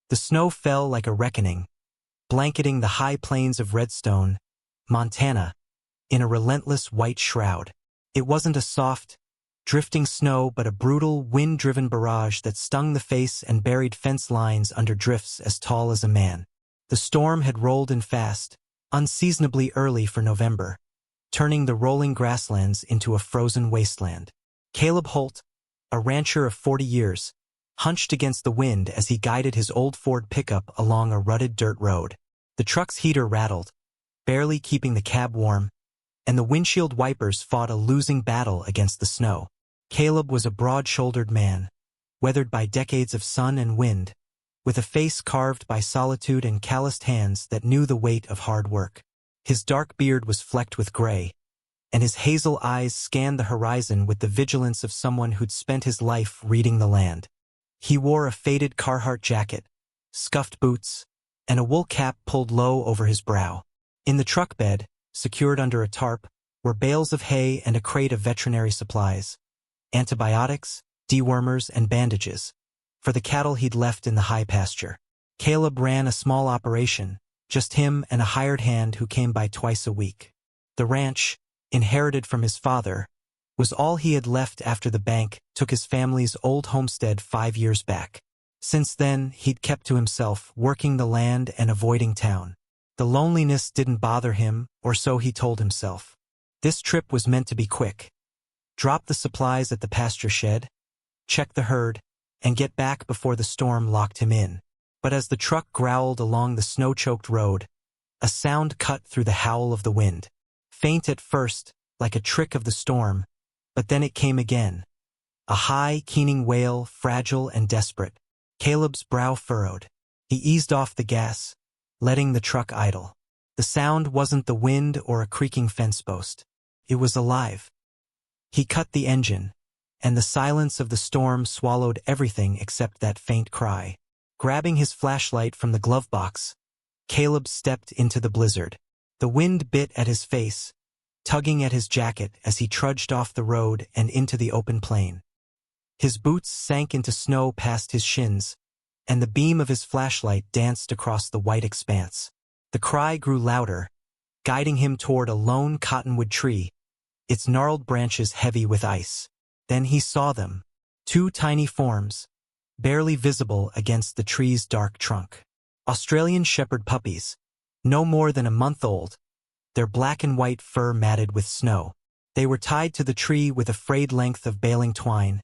The snow fell like a reckoning, blanketing the high plains of Redstone, Montana, in a relentless white shroud. It wasn't a soft, drifting snow but a brutal, wind-driven barrage that stung the face and buried fence lines under drifts as tall as a man. The storm had rolled in fast, unseasonably early for November, turning the rolling grasslands into a frozen wasteland. Caleb Holt, a rancher of 40 years, hunched against the wind as he guided his old Ford pickup along a rutted dirt road. The truck's heater rattled, barely keeping the cab warm, and the windshield wipers fought a losing battle against the snow. Caleb was a broad-shouldered man, weathered by decades of sun and wind, with a face carved by solitude and calloused hands that knew the weight of hard work. His dark beard was flecked with gray, and his hazel eyes scanned the horizon with the vigilance of someone who'd spent his life reading the land. He wore a faded Carhartt jacket, scuffed boots, and a wool cap pulled low over his brow. In the truck bed, secured under a tarp, were bales of hay and a crate of veterinary supplies, antibiotics, dewormers, and bandages, for the cattle he'd left in the high pasture. Caleb ran a small operation, just him and a hired hand who came by twice a week. The ranch, inherited from his father, was all he had left after the bank took his family's old homestead 5 years back. Since then, he'd kept to himself, working the land and avoiding town. The loneliness didn't bother him, or so he told himself. This trip was meant to be quick. Drop the supplies at the pasture shed, check the herd, and get back before the storm locked him in. But as the truck growled along the snow-choked road, a sound cut through the howl of the wind. Faint at first, like a trick of the storm, but then it came again. A high, keening wail, fragile and desperate. Caleb's brow furrowed. He eased off the gas, letting the truck idle. The sound wasn't the wind or a creaking fence post. It was alive. He cut the engine, and the silence of the storm swallowed everything except that faint cry. Grabbing his flashlight from the glove box, Caleb stepped into the blizzard. The wind bit at his face, tugging at his jacket as he trudged off the road and into the open plain. His boots sank into snow past his shins, and the beam of his flashlight danced across the white expanse. The cry grew louder, guiding him toward a lone cottonwood tree, its gnarled branches heavy with ice. Then he saw them, 2 tiny forms, barely visible against the tree's dark trunk. Australian shepherd puppies, no more than a month old, their black and white fur matted with snow. They were tied to the tree with a frayed length of baling twine,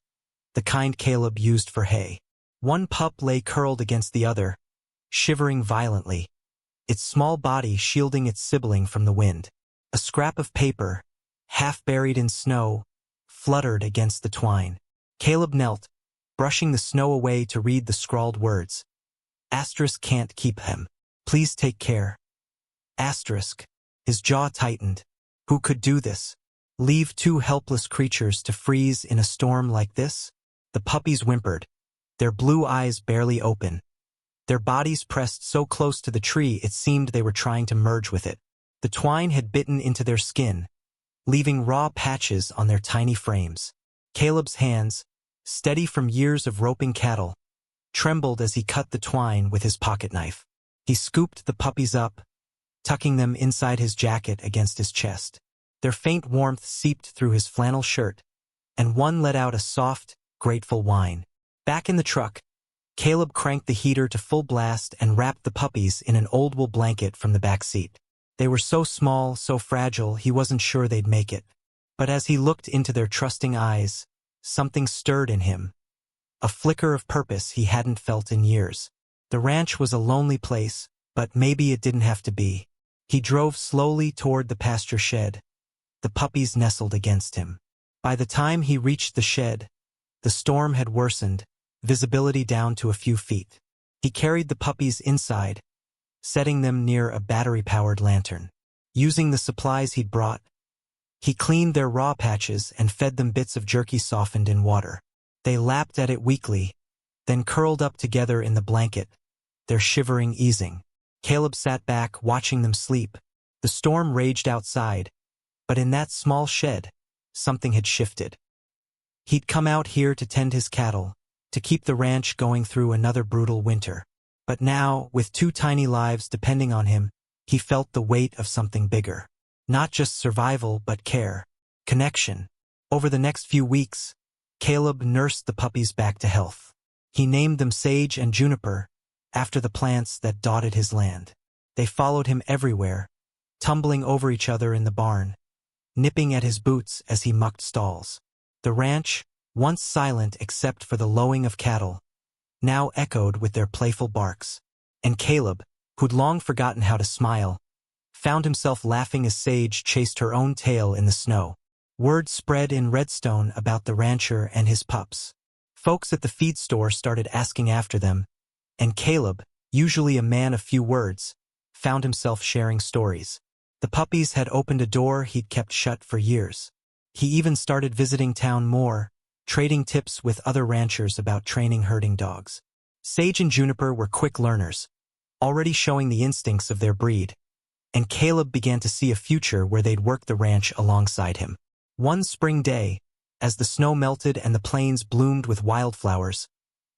the kind Caleb used for hay. One pup lay curled against the other, shivering violently, its small body shielding its sibling from the wind. A scrap of paper, half buried in snow, fluttered against the twine. Caleb knelt, brushing the snow away to read the scrawled words. Asterisk can't keep him. Please take care. Asterisk. His jaw tightened. Who could do this? Leave 2 helpless creatures to freeze in a storm like this? The puppies whimpered, their blue eyes barely open. Their bodies pressed so close to the tree it seemed they were trying to merge with it. The twine had bitten into their skin, leaving raw patches on their tiny frames. Caleb's hands, steady from years of roping cattle, trembled as he cut the twine with his pocket knife. He scooped the puppies up, tucking them inside his jacket against his chest. Their faint warmth seeped through his flannel shirt, and one let out a soft, grateful whine. Back in the truck, Caleb cranked the heater to full blast and wrapped the puppies in an old wool blanket from the back seat. They were so small, so fragile, he wasn't sure they'd make it. But as he looked into their trusting eyes, something stirred in him. A flicker of purpose he hadn't felt in years. The ranch was a lonely place, but maybe it didn't have to be. He drove slowly toward the pasture shed. The puppies nestled against him. By the time he reached the shed, the storm had worsened, visibility down to a few feet. He carried the puppies inside, setting them near a battery-powered lantern. Using the supplies he'd brought, he cleaned their raw patches and fed them bits of jerky softened in water. They lapped at it weakly, then curled up together in the blanket, their shivering easing. Caleb sat back, watching them sleep. The storm raged outside, but in that small shed, something had shifted. He'd come out here to tend his cattle, to keep the ranch going through another brutal winter. But now, with two tiny lives depending on him, he felt the weight of something bigger. Not just survival, but care. Connection. Over the next few weeks, Caleb nursed the puppies back to health. He named them Sage and Juniper, after the plants that dotted his land. They followed him everywhere, tumbling over each other in the barn, nipping at his boots as he mucked stalls. The ranch, once silent except for the lowing of cattle, now echoed with their playful barks. And Caleb, who'd long forgotten how to smile, found himself laughing as Sage chased her own tail in the snow. Word spread in Redstone about the rancher and his pups. Folks at the feed store started asking after them, and Caleb, usually a man of few words, found himself sharing stories. The puppies had opened a door he'd kept shut for years. He even started visiting town more, trading tips with other ranchers about training herding dogs. Sage and Juniper were quick learners, already showing the instincts of their breed, and Caleb began to see a future where they'd work the ranch alongside him. One spring day, as the snow melted and the plains bloomed with wildflowers,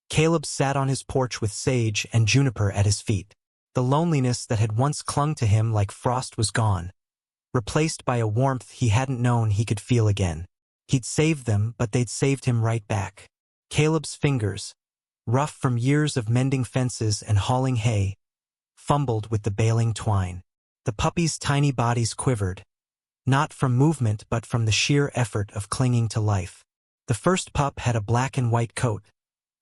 Caleb sat on his porch with Sage and Juniper at his feet. The loneliness that had once clung to him like frost was gone, replaced by a warmth he hadn't known he could feel again. He'd saved them, but they'd saved him right back. Caleb's fingers, rough from years of mending fences and hauling hay, fumbled with the baling twine. The puppies' tiny bodies quivered, not from movement but from the sheer effort of clinging to life. The first pup had a black and white coat,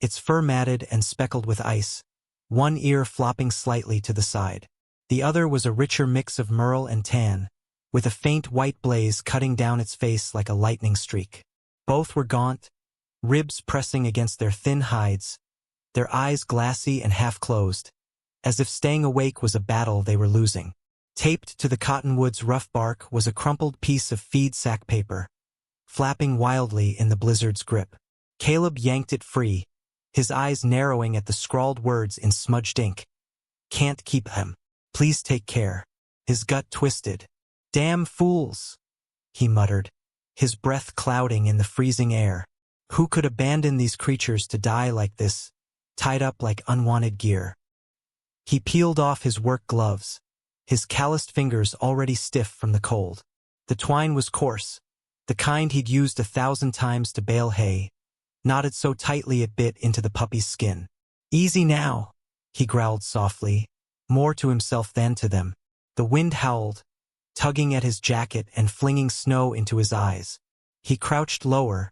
its fur matted and speckled with ice, one ear flopping slightly to the side. The other was a richer mix of merle and tan, with a faint white blaze cutting down its face like a lightning streak. Both were gaunt, ribs pressing against their thin hides, their eyes glassy and half-closed, as if staying awake was a battle they were losing. Taped to the cottonwood's rough bark was a crumpled piece of feed sack paper, flapping wildly in the blizzard's grip. Caleb yanked it free, his eyes narrowing at the scrawled words in smudged ink. "Can't keep him. Please take care." His gut twisted. "Damn fools," he muttered, his breath clouding in the freezing air. Who could abandon these creatures to die like this, tied up like unwanted gear? He peeled off his work gloves, his calloused fingers already stiff from the cold. The twine was coarse, the kind he'd used 1,000 times to bale hay, knotted so tightly it bit into the puppy's skin. "Easy now," he growled softly, more to himself than to them. The wind howled, tugging at his jacket and flinging snow into his eyes. He crouched lower,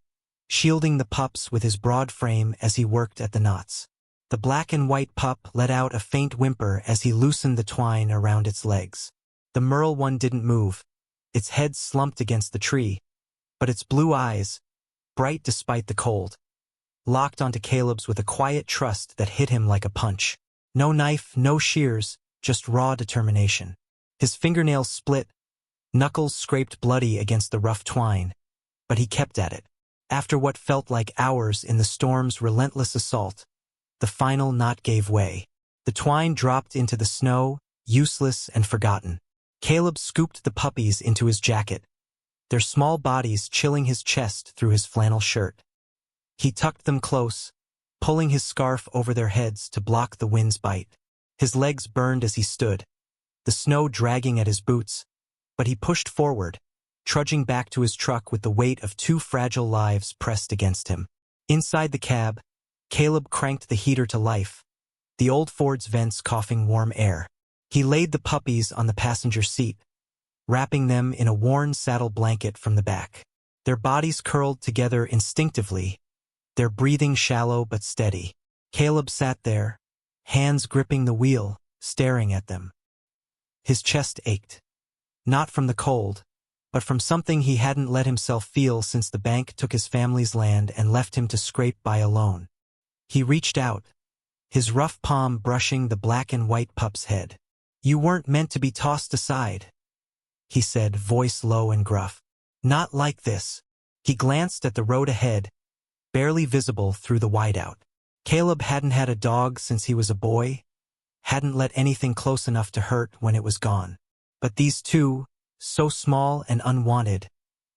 shielding the pups with his broad frame as he worked at the knots. The black and white pup let out a faint whimper as he loosened the twine around its legs. The merle one didn't move, its head slumped against the tree, but its blue eyes, bright despite the cold, locked onto Caleb's with a quiet trust that hit him like a punch. No knife, no shears, just raw determination. His fingernails split, knuckles scraped bloody against the rough twine, but he kept at it. After what felt like hours in the storm's relentless assault, the final knot gave way. The twine dropped into the snow, useless and forgotten. Caleb scooped the puppies into his jacket, their small bodies chilling his chest through his flannel shirt. He tucked them close, pulling his scarf over their heads to block the wind's bite. His legs burned as he stood, the snow dragging at his boots, but he pushed forward, trudging back to his truck with the weight of 2 fragile lives pressed against him. Inside the cab, Caleb cranked the heater to life, the old Ford's vents coughing warm air. He laid the puppies on the passenger seat, wrapping them in a worn saddle blanket from the back. Their bodies curled together instinctively, their breathing shallow but steady. Caleb sat there, hands gripping the wheel, staring at them. His chest ached, not from the cold, but from something he hadn't let himself feel since the bank took his family's land and left him to scrape by alone. He reached out, his rough palm brushing the black and white pup's head. "You weren't meant to be tossed aside," he said, voice low and gruff. "Not like this." He glanced at the road ahead, barely visible through the whiteout. Caleb hadn't had a dog since he was a boy, hadn't let anything close enough to hurt when it was gone. But these two, so small and unwanted,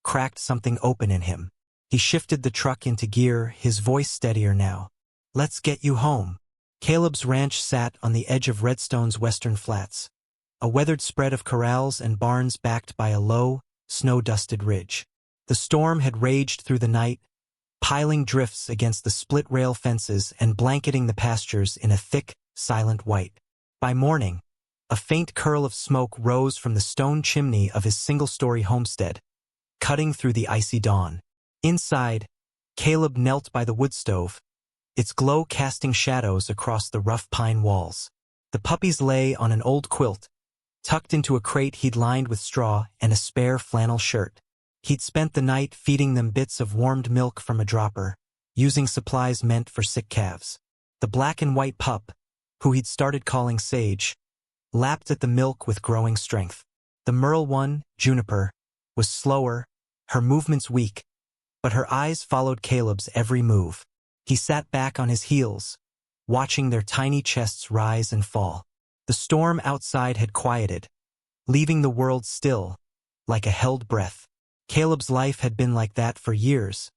cracked something open in him. He shifted the truck into gear, his voice steadier now. "Let's get you home." Caleb's ranch sat on the edge of Redstone's western flats, a weathered spread of corrals and barns backed by a low, snow-dusted ridge. The storm had raged through the night, piling drifts against the split-rail fences and blanketing the pastures in a thick, silent white. By morning, a faint curl of smoke rose from the stone chimney of his single-story homestead, cutting through the icy dawn. Inside, Caleb knelt by the wood stove, its glow casting shadows across the rough pine walls. The puppies lay on an old quilt, tucked into a crate he'd lined with straw and a spare flannel shirt. He'd spent the night feeding them bits of warmed milk from a dropper, using supplies meant for sick calves. The black and white pup, who he'd started calling Sage, lapped at the milk with growing strength. The merle one, Juniper, was slower, her movements weak, but her eyes followed Caleb's every move. He sat back on his heels, watching their tiny chests rise and fall. The storm outside had quieted, leaving the world still, like a held breath. Caleb's life had been like that for years,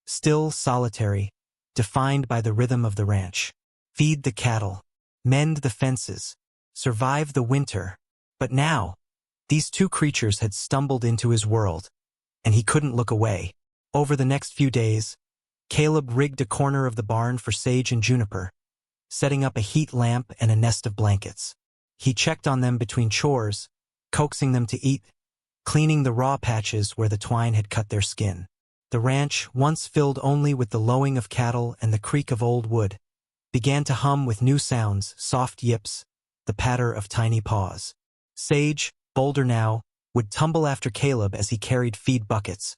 still solitary, defined by the rhythm of the ranch. Feed the cattle, mend the fences, survive the winter. But now, these two creatures had stumbled into his world, and he couldn't look away. Over the next few days, Caleb rigged a corner of the barn for Sage and Juniper, setting up a heat lamp and a nest of blankets. He checked on them between chores, coaxing them to eat, cleaning the raw patches where the twine had cut their skin. The ranch, once filled only with the lowing of cattle and the creak of old wood, began to hum with new sounds, soft yips, the patter of tiny paws. Sage, bolder now, would tumble after Caleb as he carried feed buckets,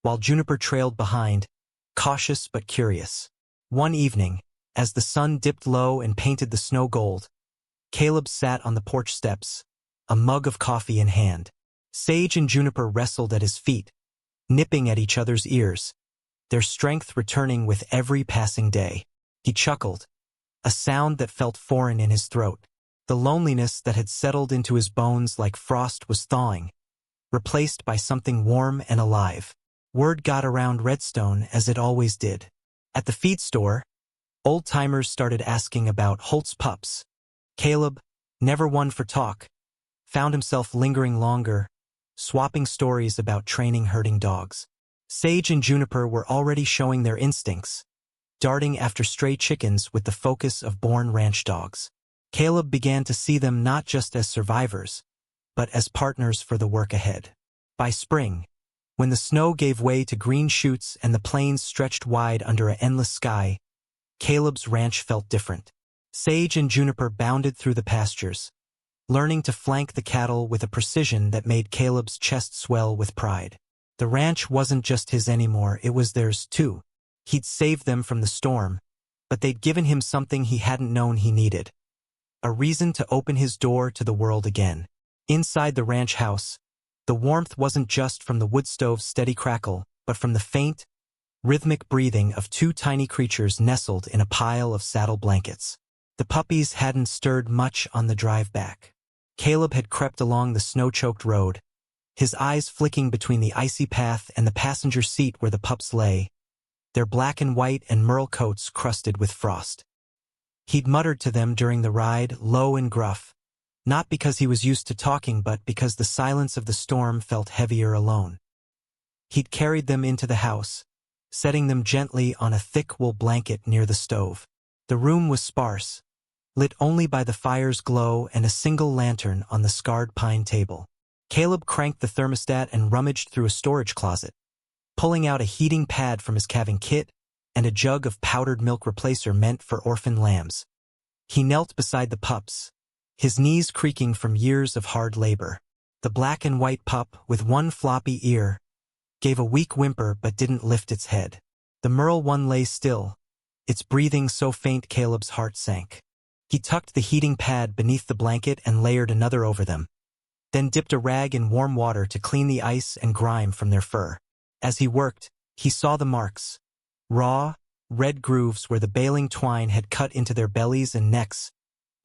while Juniper trailed behind, cautious but curious. One evening, as the sun dipped low and painted the snow gold, Caleb sat on the porch steps, a mug of coffee in hand. Sage and Juniper wrestled at his feet, nipping at each other's ears, their strength returning with every passing day. He chuckled, a sound that felt foreign in his throat. The loneliness that had settled into his bones like frost was thawing, replaced by something warm and alive. Word got around Redstone as it always did. At the feed store, old-timers started asking about Holt's pups. Caleb, never one for talk, found himself lingering longer, swapping stories about training herding dogs. Sage and Juniper were already showing their instincts, darting after stray chickens with the focus of born ranch dogs. Caleb began to see them not just as survivors, but as partners for the work ahead. By spring, when the snow gave way to green shoots and the plains stretched wide under an endless sky, Caleb's ranch felt different. Sage and Juniper bounded through the pastures, learning to flank the cattle with a precision that made Caleb's chest swell with pride. The ranch wasn't just his anymore, it was theirs too. He'd saved them from the storm, but they'd given him something he hadn't known he needed. A reason to open his door to the world again. Inside the ranch house, the warmth wasn't just from the wood stove's steady crackle, but from the faint, rhythmic breathing of two tiny creatures nestled in a pile of saddle blankets. The puppies hadn't stirred much on the drive back. Caleb had crept along the snow-choked road, his eyes flicking between the icy path and the passenger seat where the pups lay, their black and white and merle coats crusted with frost. He'd muttered to them during the ride, low and gruff, not because he was used to talking but because the silence of the storm felt heavier alone. He'd carried them into the house, setting them gently on a thick wool blanket near the stove. The room was sparse, lit only by the fire's glow and a single lantern on the scarred pine table. Caleb cranked the thermostat and rummaged through a storage closet, pulling out a heating pad from his calving kit and a jug of powdered milk replacer meant for orphan lambs. He knelt beside the pups, his knees creaking from years of hard labor. The black and white pup, with one floppy ear, gave a weak whimper but didn't lift its head. The merle one lay still, its breathing so faint Caleb's heart sank. He tucked the heating pad beneath the blanket and layered another over them, then dipped a rag in warm water to clean the ice and grime from their fur. As he worked, he saw the marks, raw, red grooves where the baling twine had cut into their bellies and necks,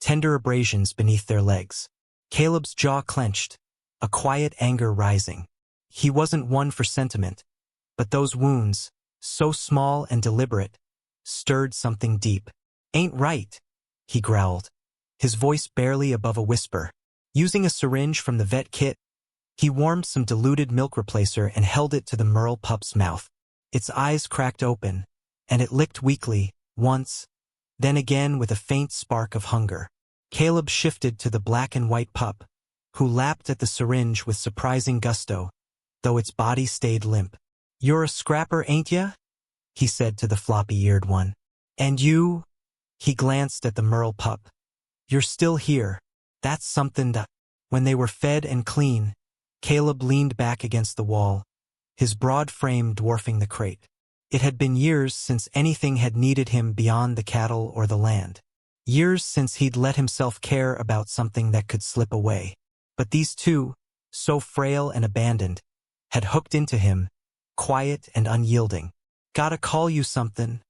tender abrasions beneath their legs. Caleb's jaw clenched, a quiet anger rising. He wasn't one for sentiment, but those wounds, so small and deliberate, stirred something deep. "Ain't right," he growled, his voice barely above a whisper. Using a syringe from the vet kit, he warmed some diluted milk replacer and held it to the Merle pup's mouth. Its eyes cracked open, and it licked weakly, once, then again with a faint spark of hunger. Caleb shifted to the black and white pup, who lapped at the syringe with surprising gusto, though its body stayed limp. "You're a scrapper, ain't ya?" he said to the floppy-eared one. "And you?" He glanced at the Merle pup. "You're still here. That's something to—" When they were fed and clean, Caleb leaned back against the wall, his broad frame dwarfing the crate. It had been years since anything had needed him beyond the cattle or the land. Years since he'd let himself care about something that could slip away. But these two, so frail and abandoned, had hooked into him, quiet and unyielding. "Gotta call you something,"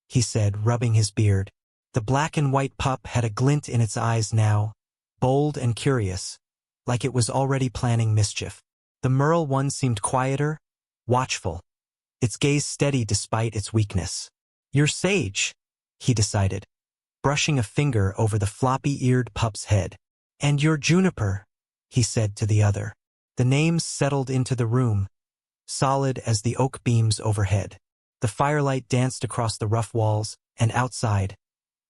he said, rubbing his beard. The black and white pup had a glint in its eyes now, bold and curious, like it was already planning mischief. The Merle one seemed quieter, watchful, its gaze steady despite its weakness. "You're Sage," he decided, brushing a finger over the floppy-eared pup's head. "And you're Juniper," he said to the other. The names settled into the room, solid as the oak beams overhead. The firelight danced across the rough walls, and outside,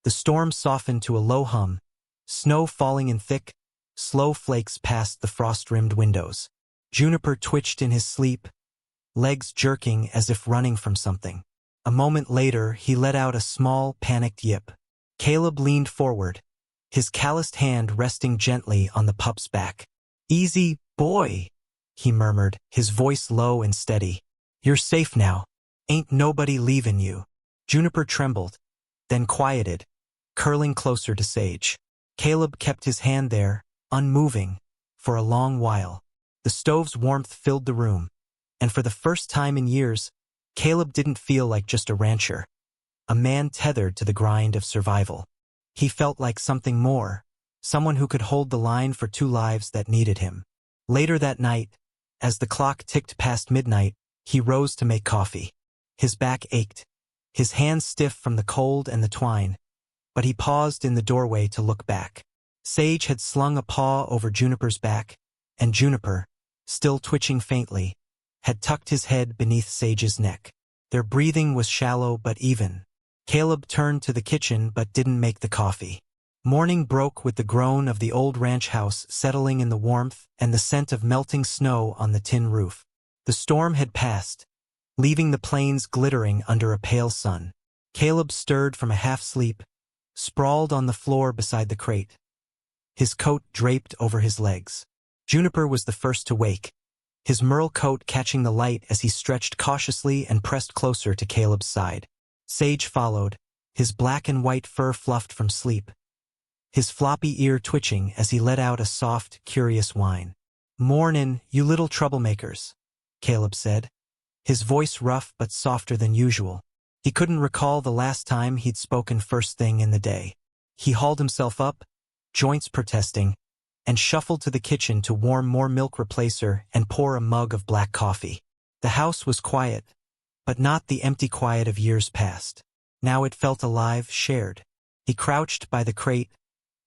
the storm softened to a low hum, snow falling in thick, slow flakes past the frost-rimmed windows. Juniper twitched in his sleep, legs jerking as if running from something. A moment later, he let out a small, panicked yip. Caleb leaned forward, his calloused hand resting gently on the pup's back. "Easy, boy," he murmured, his voice low and steady. "You're safe now. Ain't nobody leavin' you." Juniper trembled, then quieted, curling closer to Sage. Caleb kept his hand there, unmoving, for a long while. The stove's warmth filled the room, and for the first time in years, Caleb didn't feel like just a rancher, a man tethered to the grind of survival. He felt like something more, someone who could hold the line for two lives that needed him. Later that night, as the clock ticked past midnight, he rose to make coffee. His back ached, his hands stiff from the cold and the twine, but he paused in the doorway to look back. Sage had slung a paw over Juniper's back, and Juniper, still twitching faintly, had tucked his head beneath Sage's neck. Their breathing was shallow but even. Caleb turned to the kitchen but didn't make the coffee. Morning broke with the groan of the old ranch house settling in the warmth and the scent of melting snow on the tin roof. The storm had passed, leaving the plains glittering under a pale sun. Caleb stirred from a half-sleep, sprawled on the floor beside the crate, his coat draped over his legs. Juniper was the first to wake, his Merle coat catching the light as he stretched cautiously and pressed closer to Caleb's side. Sage followed, his black and white fur fluffed from sleep, his floppy ear twitching as he let out a soft, curious whine. "Mornin', you little troublemakers," Caleb said, his voice rough but softer than usual. He couldn't recall the last time he'd spoken first thing in the day. He hauled himself up, joints protesting, and shuffled to the kitchen to warm more milk replacer and pour a mug of black coffee. The house was quiet, but not the empty quiet of years past. Now it felt alive, shared. He crouched by the crate,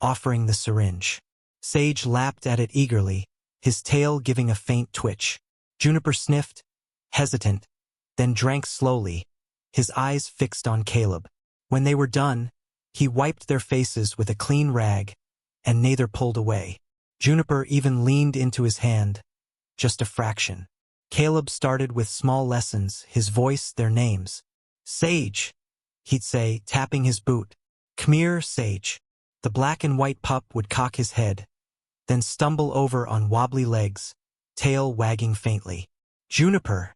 offering the syringe. Sage lapped at it eagerly, his tail giving a faint twitch. Juniper sniffed, hesitant, then drank slowly, his eyes fixed on Caleb. When they were done, he wiped their faces with a clean rag, and neither pulled away. Juniper even leaned into his hand, just a fraction. Caleb started with small lessons, his voice, their names. "Sage," he'd say, tapping his boot. "C'mere, Sage." The black and white pup would cock his head, then stumble over on wobbly legs, tail wagging faintly. "Juniper,"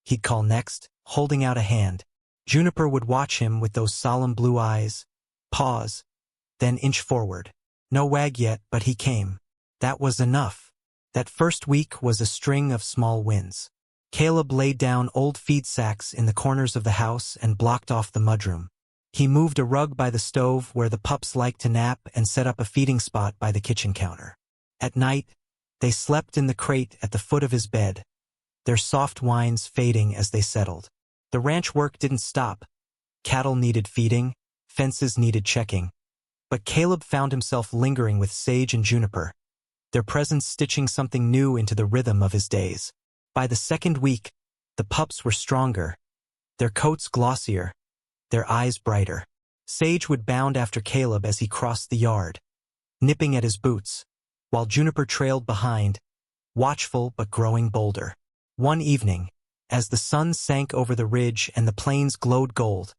he'd call next, holding out a hand. Juniper would watch him with those solemn blue eyes, pause, then inch forward. No wag yet, but he came. That was enough. That first week was a string of small wins. Caleb laid down old feed sacks in the corners of the house and blocked off the mudroom. He moved a rug by the stove where the pups liked to nap and set up a feeding spot by the kitchen counter. At night, they slept in the crate at the foot of his bed, their soft whines fading as they settled. The ranch work didn't stop. Cattle needed feeding, fences needed checking, But Caleb found himself lingering with Sage and Juniper, their presence stitching something new into the rhythm of his days. By the second week, the pups were stronger, their coats glossier, their eyes brighter. Sage would bound after Caleb as he crossed the yard, nipping at his boots, while Juniper trailed behind, watchful but growing bolder. One evening, as the sun sank over the ridge and the plains glowed gold,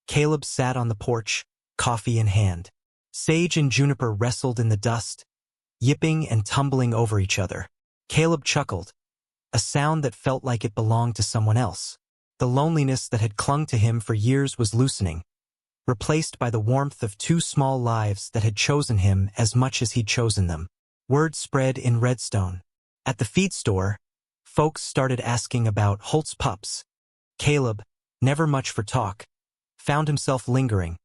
Caleb sat on the porch, coffee in hand. Sage and Juniper wrestled in the dust, yipping and tumbling over each other. Caleb chuckled, a sound that felt like it belonged to someone else. The loneliness that had clung to him for years was loosening, replaced by the warmth of two small lives that had chosen him as much as he'd chosen them. Word spread in Redstone. At the feed store, folks started asking about Holt's pups. Caleb, never much for talk, found himself lingering,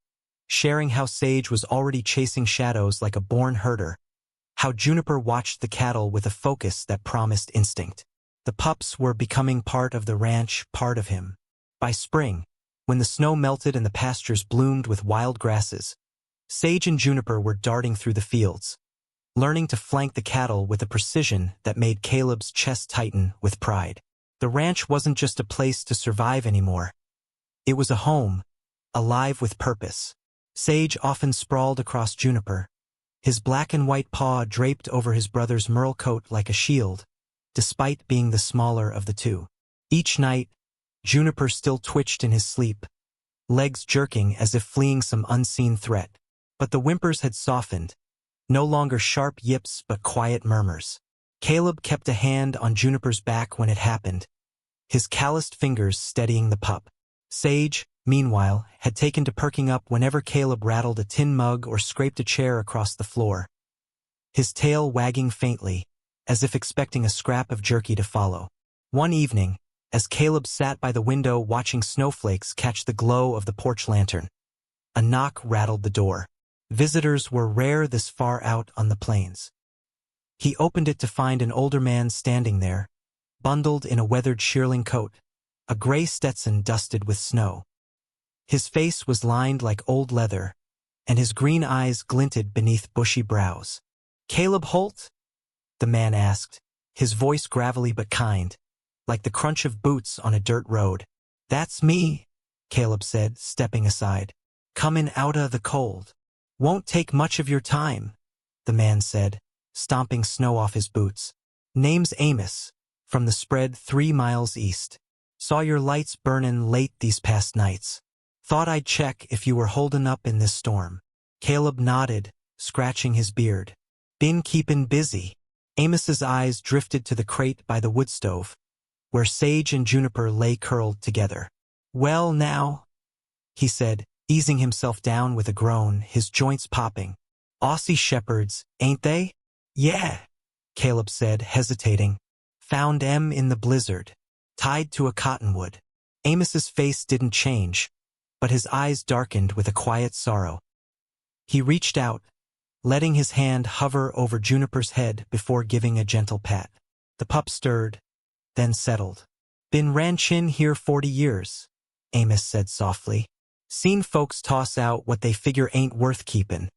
sharing how Sage was already chasing shadows like a born herder, how Juniper watched the cattle with a focus that promised instinct. The pups were becoming part of the ranch, part of him. By spring, when the snow melted and the pastures bloomed with wild grasses, Sage and Juniper were darting through the fields, learning to flank the cattle with a precision that made Caleb's chest tighten with pride. The ranch wasn't just a place to survive anymore. It was a home, alive with purpose. Sage often sprawled across Juniper, his black and white paw draped over his brother's merle coat like a shield, despite being the smaller of the two. Each night, Juniper still twitched in his sleep, legs jerking as if fleeing some unseen threat. But the whimpers had softened, no longer sharp yips but quiet murmurs. Caleb kept a hand on Juniper's back when it happened, his calloused fingers steadying the pup. Sage, meanwhile, had taken to perking up whenever Caleb rattled a tin mug or scraped a chair across the floor, his tail wagging faintly, as if expecting a scrap of jerky to follow. One evening, as Caleb sat by the window watching snowflakes catch the glow of the porch lantern, a knock rattled the door. Visitors were rare this far out on the plains. He opened it to find an older man standing there, bundled in a weathered shearling coat, a gray Stetson dusted with snow. His face was lined like old leather, and his green eyes glinted beneath bushy brows. "Caleb Holt?" the man asked, his voice gravelly but kind, like the crunch of boots on a dirt road. "That's me," Caleb said, stepping aside. "Comin' outta the cold." "Won't take much of your time," the man said, stomping snow off his boots. "Name's Amos, from the spread 3 miles east. Saw your lights burnin' late these past nights. Thought I'd check if you were holdin' up in this storm." Caleb nodded, scratching his beard. "Been keepin' busy." Amos's eyes drifted to the crate by the wood stove, where Sage and Juniper lay curled together. "Well now," he said, easing himself down with a groan, his joints popping. "Aussie shepherds, ain't they?" "Yeah," Caleb said, hesitating. "Found 'em in the blizzard, tied to a cottonwood." Amos's face didn't change, but his eyes darkened with a quiet sorrow. He reached out, letting his hand hover over Juniper's head before giving a gentle pat. The pup stirred, then settled. "Been ranchin' here 40 years, Amos said softly. "Seen folks toss out what they figure ain't worth keepin'.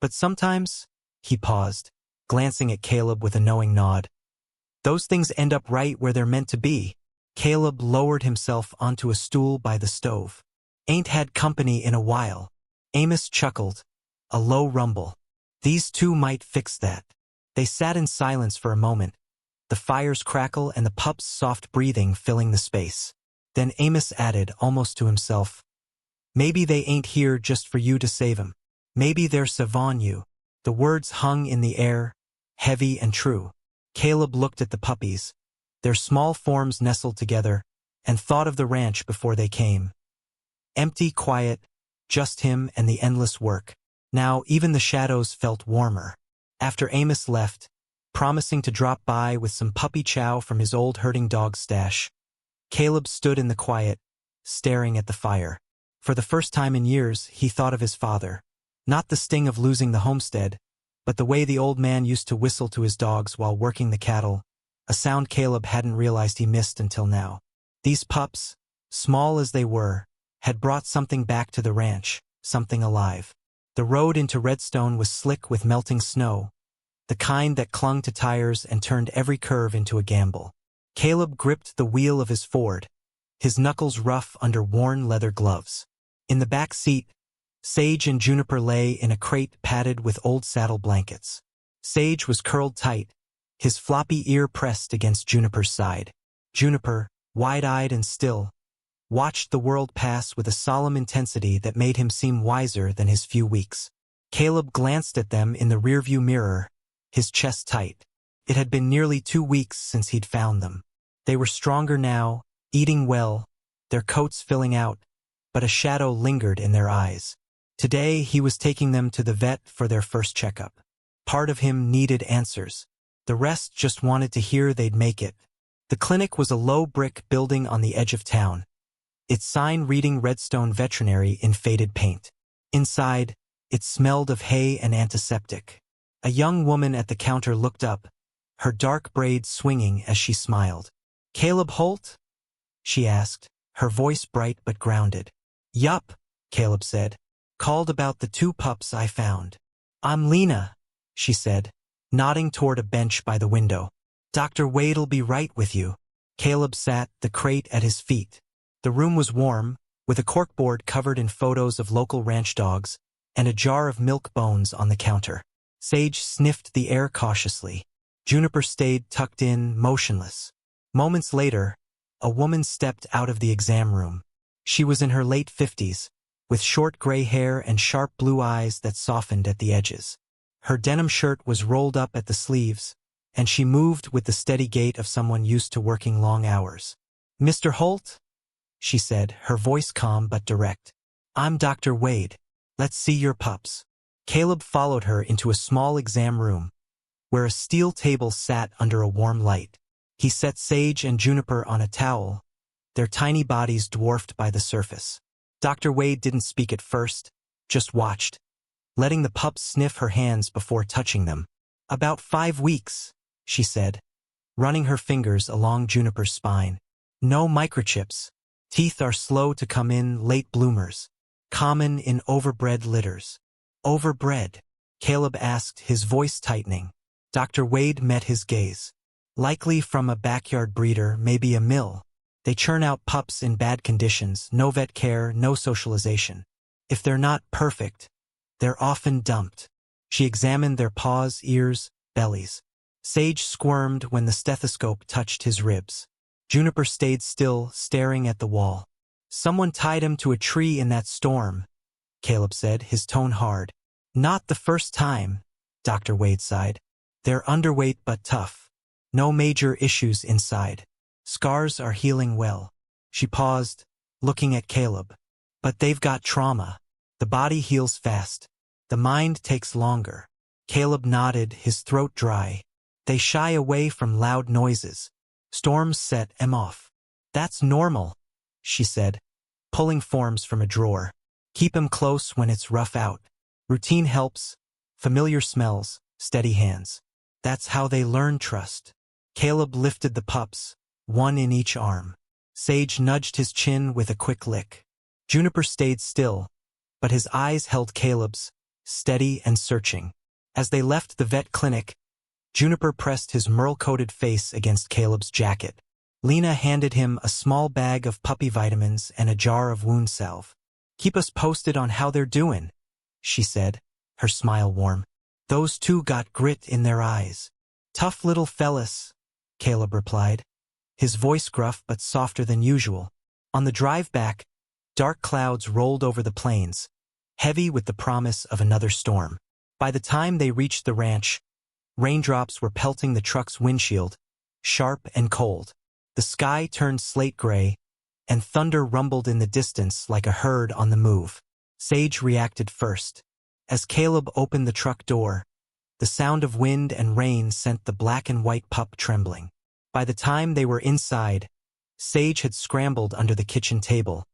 But sometimes," he paused, glancing at Caleb with a knowing nod, "those things end up right where they're meant to be." Caleb lowered himself onto a stool by the stove. "Ain't had company in a while." Amos chuckled, a low rumble. "These two might fix that." They sat in silence for a moment, the fire's crackle and the pup's soft breathing filling the space. Then Amos added, almost to himself, "Maybe they ain't here just for you to save 'em. Maybe they're savin' you." The words hung in the air, heavy and true. Caleb looked at the puppies, their small forms nestled together, and thought of the ranch before they came. Empty, quiet, just him and the endless work. Now even the shadows felt warmer. After Amos left, promising to drop by with some puppy chow from his old herding dog stash, Caleb stood in the quiet, staring at the fire. For the first time in years, he thought of his father. Not the sting of losing the homestead, but the way the old man used to whistle to his dogs while working the cattle, a sound Caleb hadn't realized he missed until now. These pups, small as they were, had brought something back to the ranch, something alive. The road into Redstone was slick with melting snow, the kind that clung to tires and turned every curve into a gamble. Caleb gripped the wheel of his Ford, his knuckles rough under worn leather gloves. In the back seat, Sage and Juniper lay in a crate padded with old saddle blankets. Sage was curled tight, his floppy ear pressed against Juniper's side. Juniper, wide-eyed and still, watched the world pass with a solemn intensity that made him seem wiser than his few weeks. Caleb glanced at them in the rearview mirror, his chest tight. It had been nearly 2 weeks since he'd found them. They were stronger now, eating well, their coats filling out, but a shadow lingered in their eyes. Today he was taking them to the vet for their first checkup. Part of him needed answers. The rest just wanted to hear they'd make it. The clinic was a low brick building on the edge of town, its sign reading Redstone Veterinary in faded paint. Inside, it smelled of hay and antiseptic. A young woman at the counter looked up, her dark braids swinging as she smiled. "Caleb Holt?" she asked, her voice bright but grounded. "Yup," Caleb said. "Called about the 2 pups I found." "I'm Lena," she said, nodding toward a bench by the window. "Dr. Wade'll be right with you." Caleb sat, the crate at his feet. The room was warm, with a corkboard covered in photos of local ranch dogs and a jar of milk bones on the counter. Sage sniffed the air cautiously. Juniper stayed tucked in, motionless. Moments later, a woman stepped out of the exam room. She was in her late 50s, with short gray hair and sharp blue eyes that softened at the edges. Her denim shirt was rolled up at the sleeves, and she moved with the steady gait of someone used to working long hours. "Mr. Holt?" she said, her voice calm but direct. "I'm Dr. Wade. Let's see your pups." Caleb followed her into a small exam room, where a steel table sat under a warm light. He set Sage and Juniper on a towel, their tiny bodies dwarfed by the surface. Dr. Wade didn't speak at first, just watched, letting the pups sniff her hands before touching them. "About 5 weeks," she said, running her fingers along Juniper's spine. "No microchips. Teeth are slow to come in, late bloomers. Common in overbred litters." "Overbred?" Caleb asked, his voice tightening. Dr. Wade met his gaze. "Likely from a backyard breeder, maybe a mill. They churn out pups in bad conditions, no vet care, no socialization. If they're not perfect, they're often dumped." She examined their paws, ears, bellies. Sage squirmed when the stethoscope touched his ribs. Juniper stayed still, staring at the wall. "Someone tied him to a tree in that storm," Caleb said, his tone hard. "Not the first time," Dr. Wade sighed. "They're underweight but tough. No major issues inside. Scars are healing well." She paused, looking at Caleb. "But they've got trauma. The body heals fast. The mind takes longer." Caleb nodded, his throat dry. "They shy away from loud noises. Storms set 'em off." "That's normal," she said, pulling forms from a drawer. "Keep 'em close when it's rough out. Routine helps, familiar smells, steady hands. That's how they learn trust." Caleb lifted the pups, one in each arm. Sage nudged his chin with a quick lick. Juniper stayed still, but his eyes held Caleb's, steady and searching. As they left the vet clinic, Juniper pressed his merle-coated face against Caleb's jacket. Lena handed him a small bag of puppy vitamins and a jar of wound salve. "Keep us posted on how they're doing," she said, her smile warm. "Those 2 got grit in their eyes." "Tough little fellas," Caleb replied, his voice gruff but softer than usual. On the drive back, dark clouds rolled over the plains, heavy with the promise of another storm. By the time they reached the ranch, raindrops were pelting the truck's windshield, sharp and cold. The sky turned slate gray, and thunder rumbled in the distance like a herd on the move. Sage reacted first. As Caleb opened the truck door, the sound of wind and rain sent the black and white pup trembling. By the time they were inside, Sage had scrambled under the kitchen table,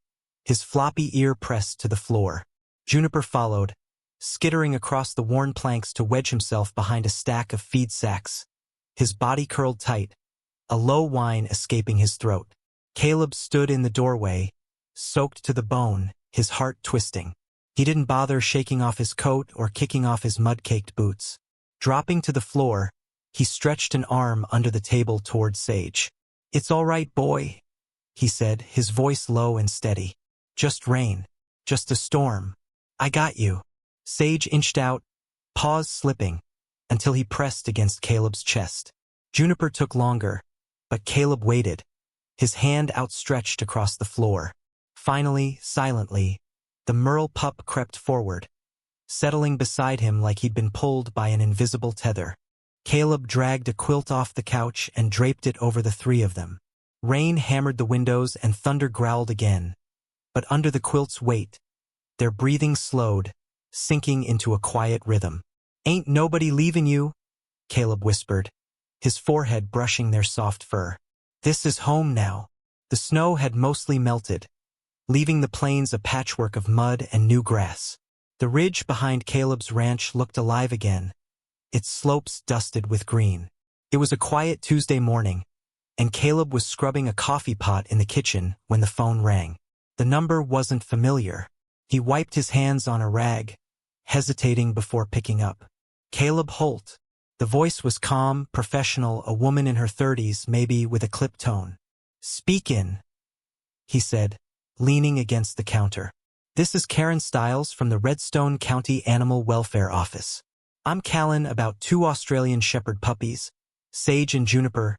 his floppy ear pressed to the floor. Juniper followed, skittering across the worn planks to wedge himself behind a stack of feed sacks, his body curled tight, a low whine escaping his throat. Caleb stood in the doorway, soaked to the bone, his heart twisting. He didn't bother shaking off his coat or kicking off his mud-caked boots. Dropping to the floor, he stretched an arm under the table toward Sage. "It's all right, boy," he said, his voice low and steady. "Just rain. Just a storm. I got you." Sage inched out, paws slipping, until he pressed against Caleb's chest. Juniper took longer, but Caleb waited, his hand outstretched across the floor. Finally, silently, the Merle pup crept forward, settling beside him like he'd been pulled by an invisible tether. Caleb dragged a quilt off the couch and draped it over the three of them. Rain hammered the windows and thunder growled again, but under the quilt's weight, their breathing slowed, sinking into a quiet rhythm. "Ain't nobody leaving you," Caleb whispered, his forehead brushing their soft fur. "This is home now." The snow had mostly melted, leaving the plains a patchwork of mud and new grass. The ridge behind Caleb's ranch looked alive again, its slopes dusted with green. It was a quiet Tuesday morning, and Caleb was scrubbing a coffee pot in the kitchen when the phone rang. The number wasn't familiar. He wiped his hands on a rag, hesitating before picking up. Caleb Holt. The voice was calm, professional, a woman in her 30s, maybe with a clipped tone. "Speak in," he said, leaning against the counter. "This is Karen Stiles from the Redstone County Animal Welfare Office. I'm calling about 2 Australian Shepherd puppies, Sage and Juniper,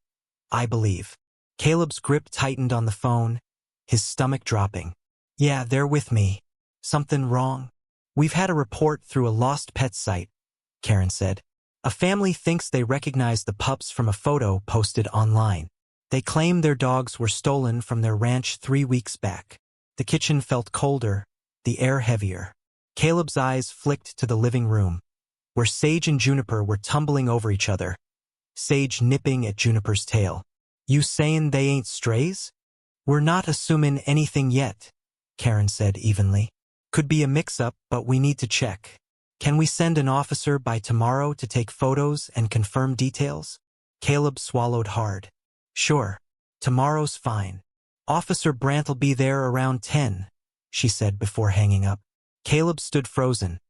I believe." Caleb's grip tightened on the phone, his stomach dropping. "Yeah, they're with me. Something wrong?" "We've had a report through a lost pet site," Karen said. "A family thinks they recognize the pups from a photo posted online. They claim their dogs were stolen from their ranch 3 weeks back." The kitchen felt colder, the air heavier. Caleb's eyes flicked to the living room, where Sage and Juniper were tumbling over each other, Sage nipping at Juniper's tail. "You sayin' they ain't strays?" "We're not assuming anything yet," Karen said evenly. "Could be a mix-up, but we need to check. Can we send an officer by tomorrow to take photos and confirm details?" Caleb swallowed hard. "Sure. Tomorrow's fine. Officer Brant'll be there around 10, she said before hanging up. Caleb stood frozen,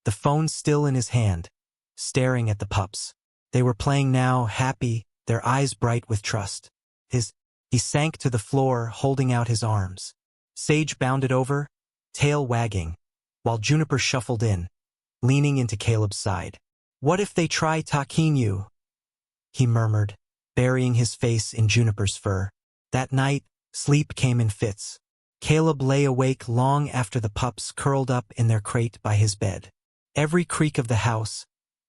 the phone still in his hand, staring at the pups. They were playing now, happy, their eyes bright with trust. He sank to the floor, holding out his arms. Sage bounded over, tail wagging, while Juniper shuffled in, leaning into Caleb's side. "What if they try talking you?" he murmured, burying his face in Juniper's fur. That night, sleep came in fits. Caleb lay awake long after the pups curled up in their crate by his bed. Every creak of the house,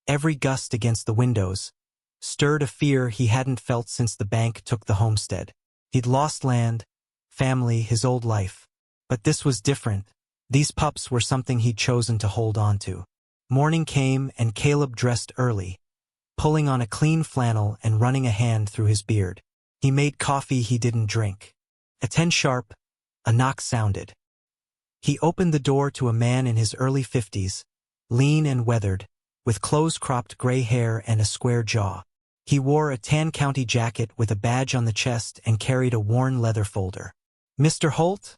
every gust against the windows, stirred a fear he hadn't felt since the bank took the homestead. He'd lost land, family, his old life. But this was different. These pups were something he'd chosen to hold on to. Morning came and Caleb dressed early, pulling on a clean flannel and running a hand through his beard. He made coffee he didn't drink. At 10 sharp, a knock sounded. He opened the door to a man in his early 50s, lean and weathered, with close-cropped gray hair and a square jaw. He wore a tan county jacket with a badge on the chest and carried a worn leather folder. "Mr. Holt?"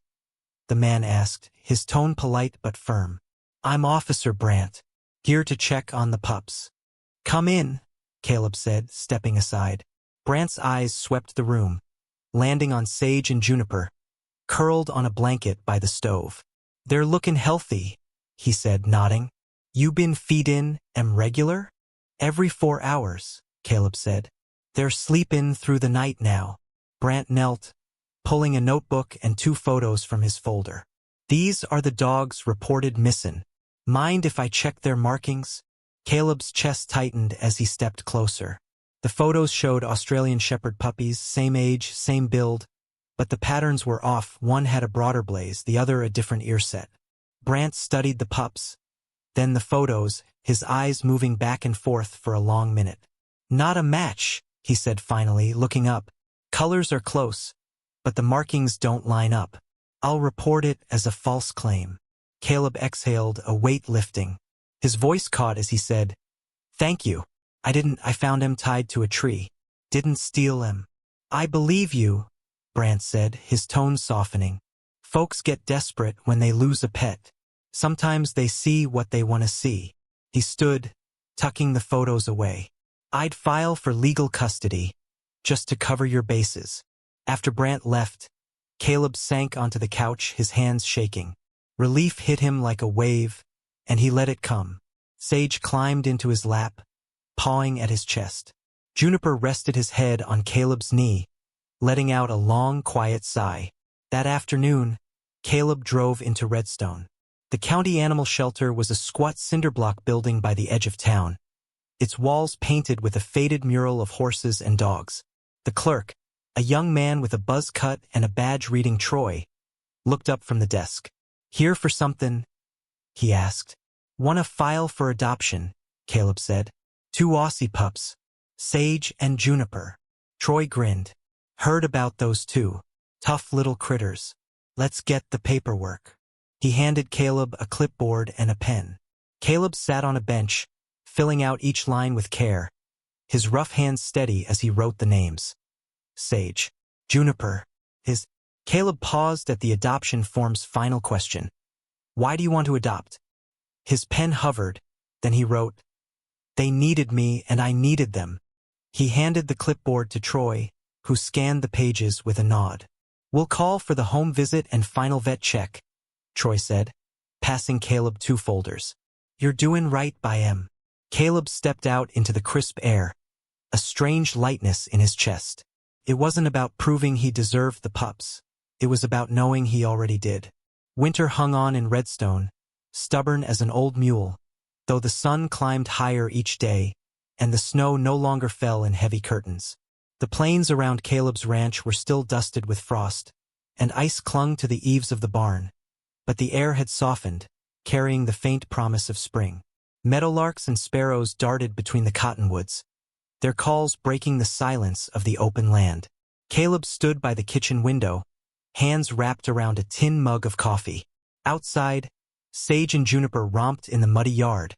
the man asked, his tone polite but firm. "I'm Officer Brant, here to check on the pups." "Come in," Caleb said, stepping aside. Brant's eyes swept the room, landing on Sage and Juniper, curled on a blanket by the stove. "They're looking healthy," he said, nodding. "You been feedin' 'em regular?" "Every 4 hours," Caleb said. "They're sleepin' through the night now." Brant knelt, pulling a notebook and 2 photos from his folder. "These are the dogs reported missin'. Mind if I check their markings?" Caleb's chest tightened as he stepped closer. The photos showed Australian Shepherd puppies, same age, same build, but the patterns were off. One had a broader blaze, the other a different ear set. Brant studied the pups, then the photos, his eyes moving back and forth for a long minute. "Not a match," he said finally, looking up. "Colors are close, but the markings don't line up. I'll report it as a false claim." Caleb exhaled, a weight lifting. His voice caught as he said, "Thank you. I found him tied to a tree. Didn't steal him." "I believe you," Brant said, his tone softening. "Folks get desperate when they lose a pet." Sometimes they see what they want to see. He stood, tucking the photos away. I'd file for legal custody, just to cover your bases. After Brant left, Caleb sank onto the couch, his hands shaking. Relief hit him like a wave, and he let it come. Sage climbed into his lap, pawing at his chest. Juniper rested his head on Caleb's knee, letting out a long, quiet sigh. That afternoon, Caleb drove into Redstone. The county animal shelter was a squat cinder-block building by the edge of town, its walls painted with a faded mural of horses and dogs. The clerk, a young man with a buzz cut and a badge reading Troy, looked up from the desk. "Here for something?" he asked. "Want a file for adoption," Caleb said. "2 Aussie pups, Sage and Juniper." Troy grinned. "Heard about those two. Tough little critters. Let's get the paperwork." He handed Caleb a clipboard and a pen. Caleb sat on a bench, filling out each line with care, his rough hands steady as he wrote the names. Sage. Juniper. Caleb paused at the adoption form's final question. "Why do you want to adopt?" His pen hovered, then he wrote, "They needed me and I needed them." He handed the clipboard to Troy, who scanned the pages with a nod. "We'll call for the home visit and final vet check," Troy said, passing Caleb 2 folders. "You're doing right by em." Caleb stepped out into the crisp air, a strange lightness in his chest. It wasn't about proving he deserved the pups. It was about knowing he already did. Winter hung on in Redstone, stubborn as an old mule, though the sun climbed higher each day, and the snow no longer fell in heavy curtains. The plains around Caleb's ranch were still dusted with frost, and ice clung to the eaves of the barn. But the air had softened, carrying the faint promise of spring. Meadowlarks and sparrows darted between the cottonwoods, their calls breaking the silence of the open land. Caleb stood by the kitchen window, hands wrapped around a tin mug of coffee. Outside, Sage and Juniper romped in the muddy yard,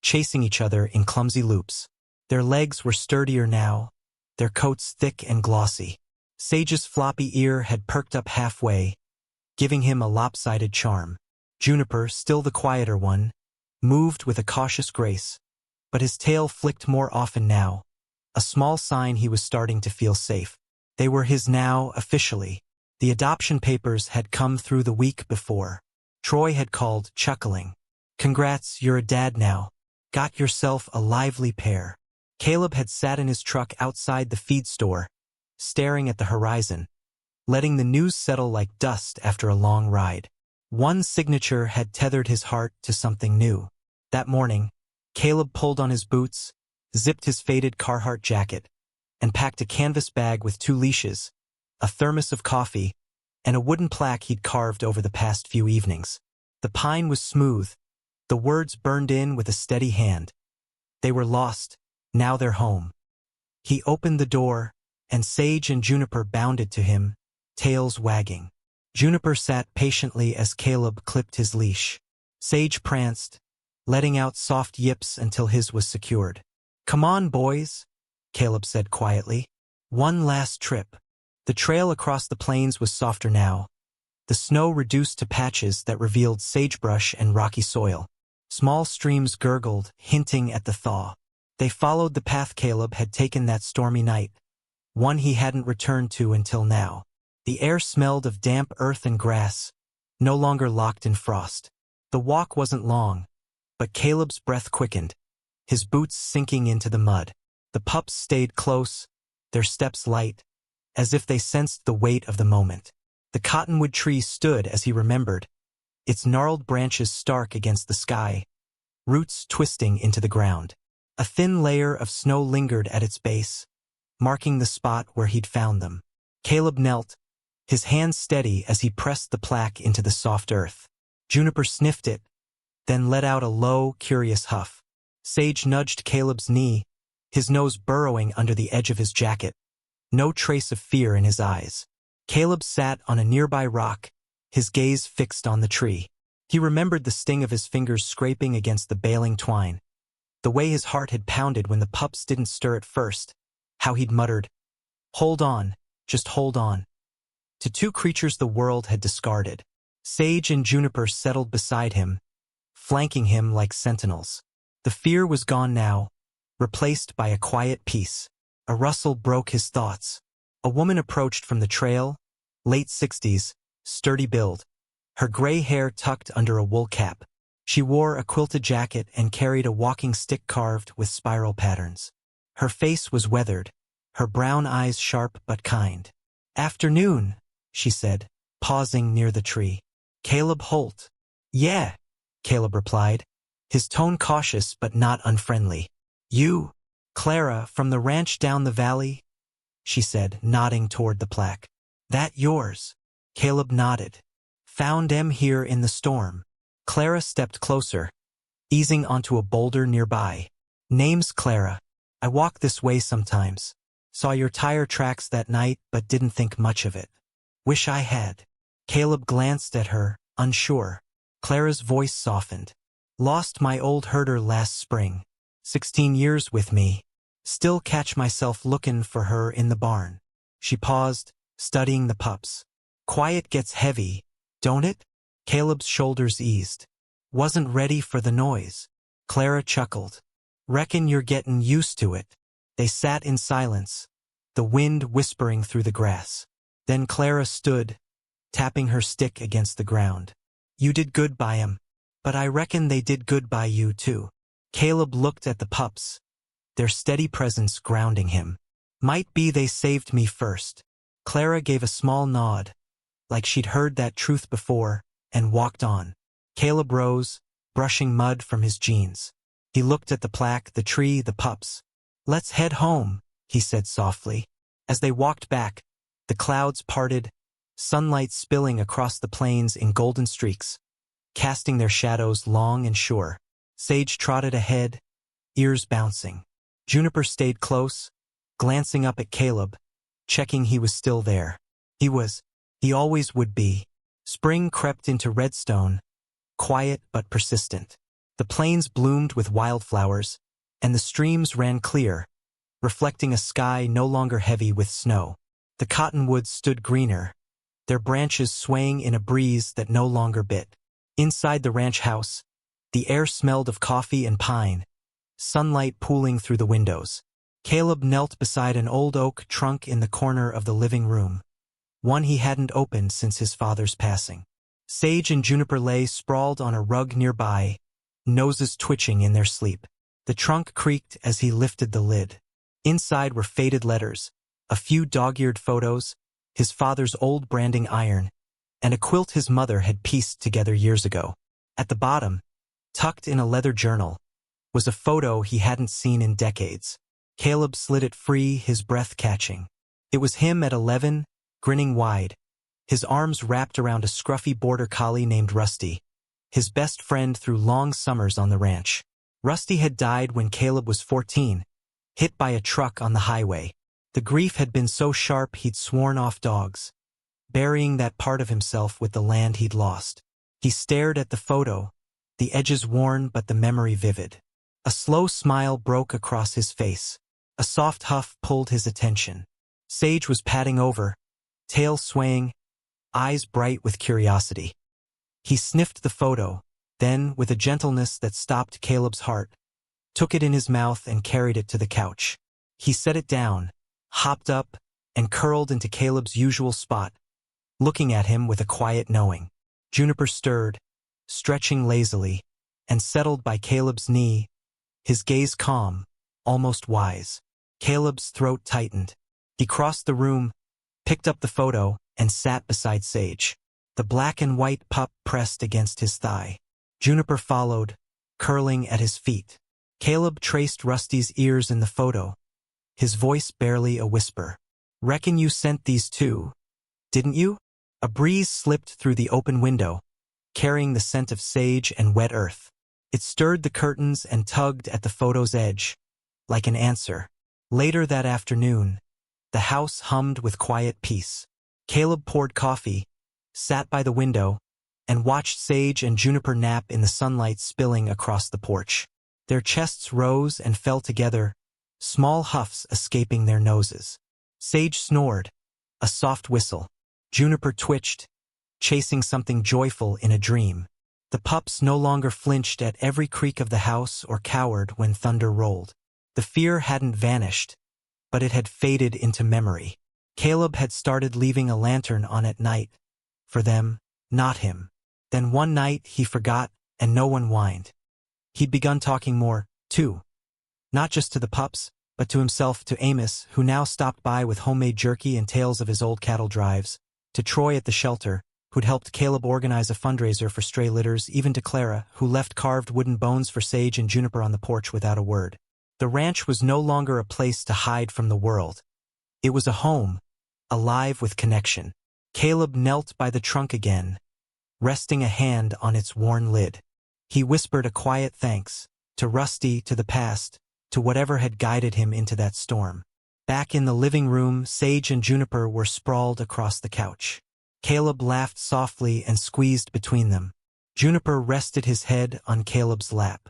chasing each other in clumsy loops. Their legs were sturdier now, their coats thick and glossy. Sage's floppy ear had perked up halfway, giving him a lopsided charm. Juniper, still the quieter one, moved with a cautious grace, but his tail flicked more often now, a small sign he was starting to feel safe. They were his now, officially. The adoption papers had come through the week before. Troy had called, chuckling. "Congrats, you're a dad now. Got yourself a lively pair." Caleb had sat in his truck outside the feed store, staring at the horizon, letting the news settle like dust after a long ride. One signature had tethered his heart to something new. That morning, Caleb pulled on his boots, zipped his faded Carhartt jacket, and packed a canvas bag with 2 leashes, a thermos of coffee, and a wooden plaque he'd carved over the past few evenings. The pine was smooth, the words burned in with a steady hand. They were lost, now they're home. He opened the door, and Sage and Juniper bounded to him, tails wagging. Juniper sat patiently as Caleb clipped his leash. Sage pranced, letting out soft yips until his was secured. "Come on, boys," Caleb said quietly. "One last trip." The trail across the plains was softer now, the snow reduced to patches that revealed sagebrush and rocky soil. Small streams gurgled, hinting at the thaw. They followed the path Caleb had taken that stormy night, one he hadn't returned to until now. The air smelled of damp earth and grass, no longer locked in frost. The walk wasn't long, but Caleb's breath quickened, his boots sinking into the mud. The pups stayed close, their steps light, as if they sensed the weight of the moment. The cottonwood tree stood as he remembered, its gnarled branches stark against the sky, roots twisting into the ground. A thin layer of snow lingered at its base, marking the spot where he'd found them. Caleb knelt, his hands steady as he pressed the plaque into the soft earth. Juniper sniffed it, then let out a low, curious huff. Sage nudged Caleb's knee, his nose burrowing under the edge of his jacket, no trace of fear in his eyes. Caleb sat on a nearby rock, his gaze fixed on the tree. He remembered the sting of his fingers scraping against the baling twine, the way his heart had pounded when the pups didn't stir at first, how he'd muttered, "Hold on, just hold on," to 2 creatures the world had discarded. Sage and Juniper settled beside him, flanking him like sentinels. The fear was gone now, replaced by a quiet peace. A rustle broke his thoughts. A woman approached from the trail, late 60s, sturdy build, her gray hair tucked under a wool cap. She wore a quilted jacket and carried a walking stick carved with spiral patterns. Her face was weathered, her brown eyes sharp but kind. "Afternoon," she said, pausing near the tree. "Caleb Holt." "Yeah," Caleb replied, his tone cautious but not unfriendly. "You, Clara, from the ranch down the valley?" she said, nodding toward the plaque. "That yours?" Caleb nodded. "Found em here in the storm." Clara stepped closer, easing onto a boulder nearby. "Name's Clara. I walk this way sometimes. Saw your tire tracks that night but didn't think much of it. Wish I had." Caleb glanced at her, unsure. Clara's voice softened. "Lost my old herder last spring. 16 years with me. Still catch myself looking for her in the barn." She paused, studying the pups. "Quiet gets heavy, don't it?" Caleb's shoulders eased. "Wasn't ready for the noise." Clara chuckled. "Reckon you're getting used to it." They sat in silence, the wind whispering through the grass. Then Clara stood, tapping her stick against the ground. "You did good by 'em, but I reckon they did good by you too." Caleb looked at the pups, their steady presence grounding him. "Might be they saved me first." Clara gave a small nod, like she'd heard that truth before, and walked on. Caleb rose, brushing mud from his jeans. He looked at the plaque, the tree, the pups. "Let's head home," he said softly. As they walked back, the clouds parted, sunlight spilling across the plains in golden streaks, casting their shadows long and sure. Sage trotted ahead, ears bouncing. Juniper stayed close, glancing up at Caleb, checking he was still there. He was. He always would be. Spring crept into Redstone, quiet but persistent. The plains bloomed with wildflowers, and the streams ran clear, reflecting a sky no longer heavy with snow. The cottonwoods stood greener, their branches swaying in a breeze that no longer bit. Inside the ranch house, the air smelled of coffee and pine, sunlight pooling through the windows. Caleb knelt beside an old oak trunk in the corner of the living room, one he hadn't opened since his father's passing. Sage and Juniper lay sprawled on a rug nearby, noses twitching in their sleep. The trunk creaked as he lifted the lid. Inside were faded letters, a few dog-eared photos, his father's old branding iron, and a quilt his mother had pieced together years ago. At the bottom, tucked in a leather journal, was a photo he hadn't seen in decades. Caleb slid it free, his breath catching. It was him at 11, grinning wide, his arms wrapped around a scruffy border collie named Rusty, his best friend through long summers on the ranch. Rusty had died when Caleb was 14, hit by a truck on the highway. The grief had been so sharp he'd sworn off dogs, burying that part of himself with the land he'd lost. He stared at the photo, the edges worn but the memory vivid. A slow smile broke across his face. A soft huff pulled his attention. Sage was padding over, tail swaying, eyes bright with curiosity. He sniffed the photo, then, with a gentleness that stopped Caleb's heart, took it in his mouth and carried it to the couch. He set it down, hopped up, and curled into Caleb's usual spot, looking at him with a quiet knowing. Juniper stirred, stretching lazily, and settled by Caleb's knee, his gaze calm, almost wise. Caleb's throat tightened. He crossed the room, picked up the photo, and sat beside Sage. The black and white pup pressed against his thigh. Juniper followed, curling at his feet. Caleb traced Rusty's ears in the photo, his voice barely a whisper. "Reckon you sent these too, didn't you?" A breeze slipped through the open window, carrying the scent of sage and wet earth. It stirred the curtains and tugged at the photo's edge, like an answer. Later that afternoon, the house hummed with quiet peace. Caleb poured coffee, sat by the window, and watched Sage and Juniper nap in the sunlight spilling across the porch. Their chests rose and fell together, small huffs escaping their noses. Sage snored, a soft whistle. Juniper twitched, chasing something joyful in a dream. The pups no longer flinched at every creak of the house or cowered when thunder rolled. The fear hadn't vanished, but it had faded into memory. Caleb had started leaving a lantern on at night. For them, not him. Then one night he forgot, and no one whined. He'd begun talking more, too. Not just to the pups, but to himself, to Amos, who now stopped by with homemade jerky and tales of his old cattle drives, to Troy at the shelter, who'd helped Caleb organize a fundraiser for stray litters, even to Clara, who left carved wooden bones for Sage and Juniper on the porch without a word. The ranch was no longer a place to hide from the world. It was a home, alive with connection. Caleb knelt by the trunk again, resting a hand on its worn lid. He whispered a quiet thanks, to Rusty, to the past, to whatever had guided him into that storm. Back in the living room, Sage and Juniper were sprawled across the couch. Caleb laughed softly and squeezed between them. Juniper rested his head on Caleb's lap.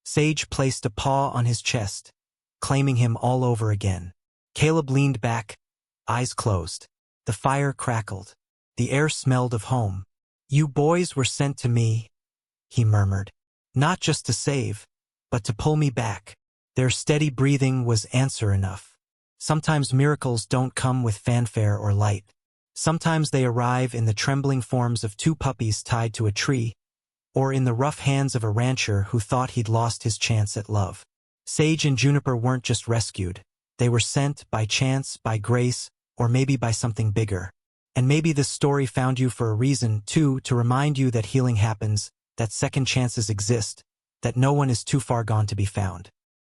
Sage placed a paw on his chest, claiming him all over again. Caleb leaned back, eyes closed. The fire crackled. The air smelled of home. "You boys were sent to me," he murmured. "Not just to save, but to pull me back." Their steady breathing was answer enough. Sometimes miracles don't come with fanfare or light. Sometimes they arrive in the trembling forms of two puppies tied to a tree, or in the rough hands of a rancher who thought he'd lost his chance at love. Sage and Juniper weren't just rescued. They were sent by chance, by grace, or maybe by something bigger. And maybe this story found you for a reason, too, to remind you that healing happens, that second chances exist, that no one is too far gone to be found.